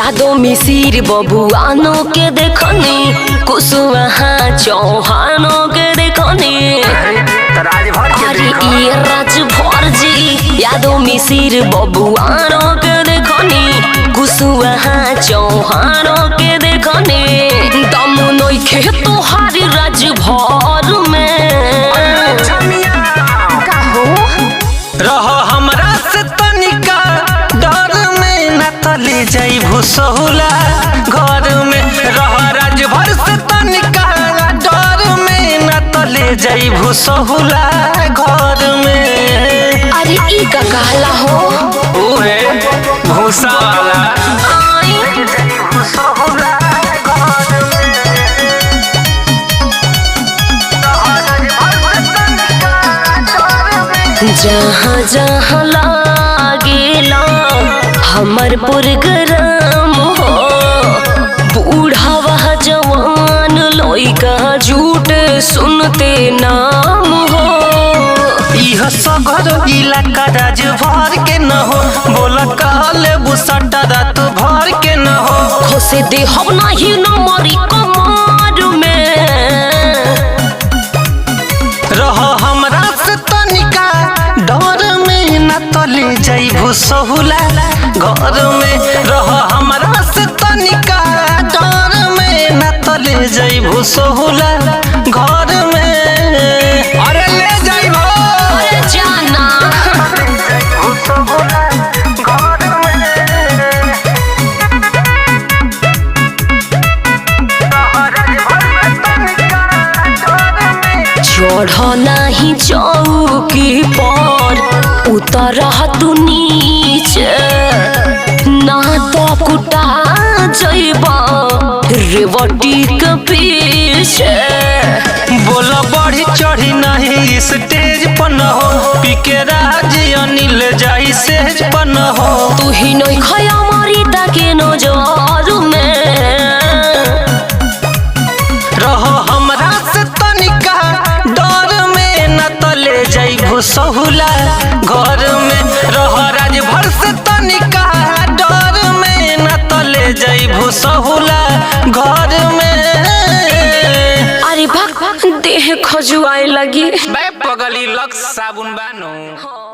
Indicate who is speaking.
Speaker 1: यादों मिसिर बबुआनों के देखनी, कुशवाहा चौहानों के देखनी। अरे ये राजभर जी यादों मिसिर बबुआनों के देखनी, कुशवाहा चौहानों के देखनी। दम नइखे तोहारी राजभर में।
Speaker 2: रह हमरा से तनिका डर में, न तले जाई भूसहुला घर में। रह राजभर से तनिका डर में, न तले जाई भूसहुला घर में।
Speaker 1: अरे ई का कहला हो?
Speaker 2: ओए भूसा वाला
Speaker 1: जहाँ जहाँ लागेला हमर प्रोग्राम हो, बूढ़ावा जवान लइका झूठ सुनते नाम हो।
Speaker 2: यह सगर इलाका राजभर के न हो, बोला काले बुसटा रात भर के न हो।
Speaker 1: खोसे दे हम नहीं न मरी कमर में।
Speaker 2: रह हमरा से तनिका डर में, न तले जाई भूसहुला घर में। रह हमरा से तनिका डर में, न तले जाई भूसहुला घर में। अरे ले जाई भो
Speaker 1: अरे जाना चढ़ नहीं चौकी पर, उतर तू नीचे, ना तो कुटा जइबा रेवटी के पीछे।
Speaker 2: बोला बढ़ी चढ़ी नहीं स्टेज पर न हो, पीके राज अनिल जाई सेज पर न हो।
Speaker 1: तू ही नहीं खया मारी ताके नजर में।
Speaker 2: रह हमरा से तनिका डर में, न तले जाई भूसहुला घर में। रह राजभर से तनिका डर में, न तले जाई भूसहुला घर में।
Speaker 1: अरे भाग देह खजुआए लगी।
Speaker 2: बे पगली लग साबुन बानो।